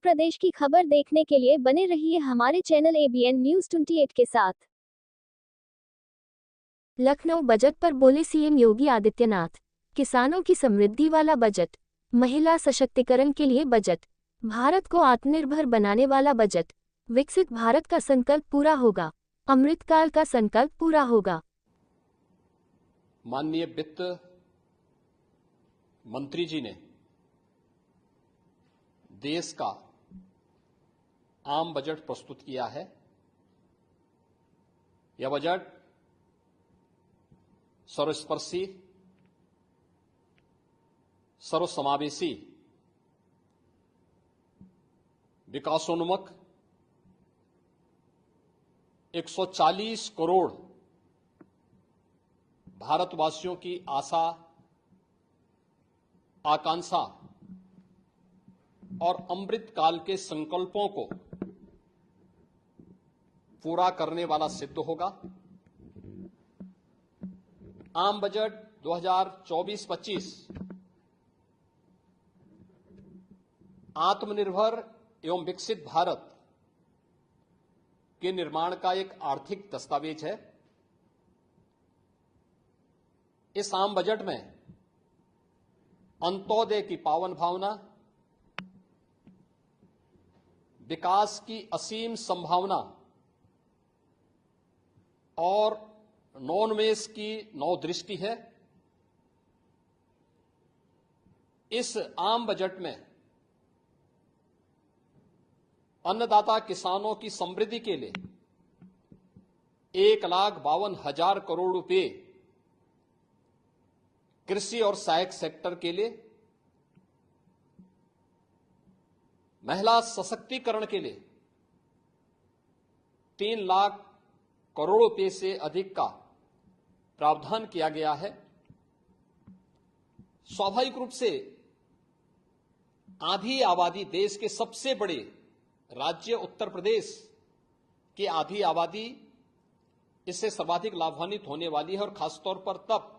प्रदेश की खबर देखने के लिए बने रहिए हमारे चैनल ABN न्यूज 28 के साथ। लखनऊ बजट पर बोले सीएम योगी आदित्यनाथ, किसानों की समृद्धि वाला बजट, महिला सशक्तिकरण के लिए बजट, भारत को आत्मनिर्भर बनाने वाला बजट, विकसित भारत का संकल्प पूरा होगा, अमृतकाल का संकल्प पूरा होगा। माननीय वित्त मंत्री जी ने देश का आम बजट प्रस्तुत किया है। यह बजट सर्वस्पर्शी, सर्वसमावेशी, विकासोन्मुख 140 करोड़ भारतवासियों की आशा, आकांक्षा और अमृत काल के संकल्पों को पूरा करने वाला सिद्ध होगा। आम बजट 2024-25 आत्मनिर्भर एवं विकसित भारत के निर्माण का एक आर्थिक दस्तावेज है। इस आम बजट में अंत्योदय की पावन भावना, विकास की असीम संभावना और नवोन्मेष की नवदृष्टि है। इस आम बजट में अन्नदाता किसानों की समृद्धि के लिए 1,52,000 करोड़ रुपए, कृषि और सहायक सेक्टर के लिए, महिला सशक्तिकरण के लिए 3 लाख करोड़ रुपए से अधिक का प्रावधान किया गया है। स्वाभाविक रूप से आधी आबादी, देश के सबसे बड़े राज्य उत्तर प्रदेश की आधी आबादी इससे सर्वाधिक लाभान्वित होने वाली है, और खासतौर पर तब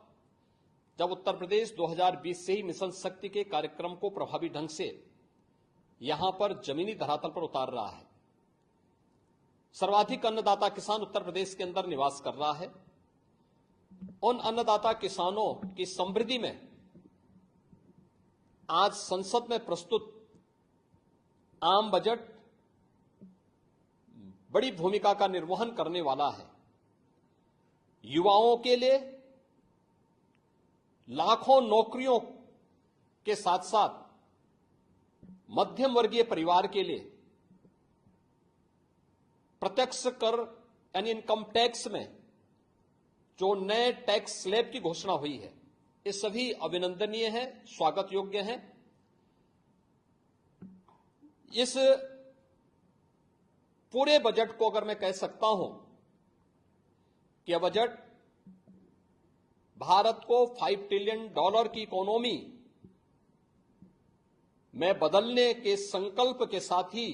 जब उत्तर प्रदेश 2020 से ही मिशन शक्ति के कार्यक्रम को प्रभावी ढंग से यहां पर जमीनी धरातल पर उतार रहा है। सर्वाधिक अन्नदाता किसान उत्तर प्रदेश के अंदर निवास कर रहा है। उन अन्नदाता किसानों की समृद्धि में आज संसद में प्रस्तुत आम बजट बड़ी भूमिका का निर्वहन करने वाला है। युवाओं के लिए लाखों नौकरियों के साथ साथ मध्यम वर्गीय परिवार के लिए प्रत्यक्ष कर यानी इनकम टैक्स में जो नए टैक्स स्लैब की घोषणा हुई है, ये सभी अभिनंदनीय है, स्वागत योग्य है। इस पूरे बजट को अगर मैं कह सकता हूं कि यह बजट भारत को $5 ट्रिलियन की इकोनॉमी में बदलने के संकल्प के साथ ही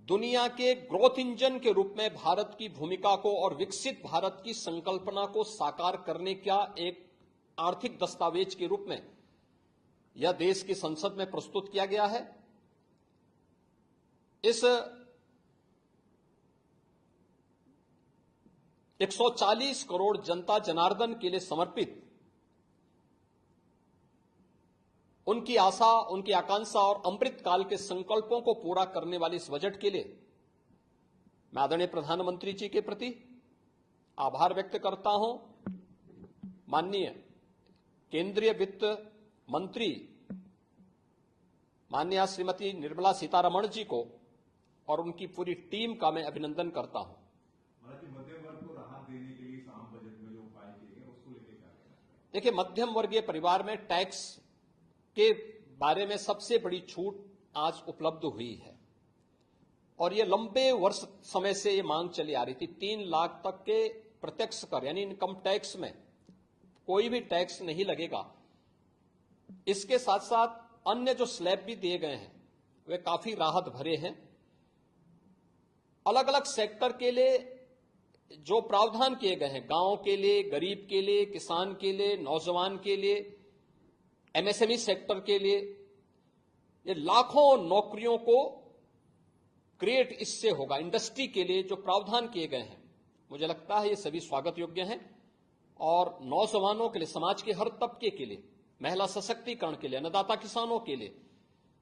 दुनिया के ग्रोथ इंजन के रूप में भारत की भूमिका को और विकसित भारत की संकल्पना को साकार करने का एक आर्थिक दस्तावेज के रूप में यह देश की संसद में प्रस्तुत किया गया है। इस 140 करोड़ जनता जनार्दन के लिए समर्पित, उनकी आशा, उनकी आकांक्षा और अमृत काल के संकल्पों को पूरा करने वाले इस बजट के लिए मैं आदरणीय प्रधानमंत्री जी के प्रति आभार व्यक्त करता हूं। माननीय केंद्रीय वित्त मंत्री माननीय श्रीमती निर्मला सीतारमण जी को और उनकी पूरी टीम का मैं अभिनंदन करता हूं। मध्यम वर्ग को राहत देने के लिए आम बजट में जो उपाय किए गए उसको लेकर क्या कहना चाहिए? देखिए, मध्यम वर्गीय परिवार में टैक्स के बारे में सबसे बड़ी छूट आज उपलब्ध हुई है, और ये लंबे वर्ष समय से ये मांग चली आ रही थी। 3 लाख तक के प्रत्यक्ष कर यानी इनकम टैक्स में कोई भी टैक्स नहीं लगेगा। इसके साथ साथ अन्य जो स्लैब भी दिए गए हैं वे काफी राहत भरे हैं। अलग अलग सेक्टर के लिए जो प्रावधान किए गए हैं, गांव के लिए, गरीब के लिए, किसान के लिए, नौजवान के लिए, एमएसएमई सेक्टर के लिए, ये लाखों नौकरियों को क्रिएट इससे होगा। इंडस्ट्री के लिए जो प्रावधान किए गए हैं, मुझे लगता है ये सभी स्वागत योग्य हैं और नौजवानों के लिए, समाज के हर तबके के लिए, महिला सशक्तिकरण के लिए, अन्नदाता किसानों के लिए,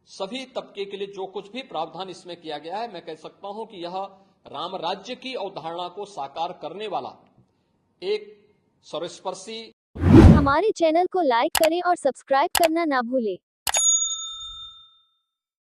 सभी तबके के लिए जो कुछ भी प्रावधान इसमें किया गया है, मैं कह सकता हूं कि यह राम राज्य की अवधारणा को साकार करने वाला एक सर्वस्पर्शी। हमारे चैनल को लाइक करें और सब्सक्राइब करना ना भूलें।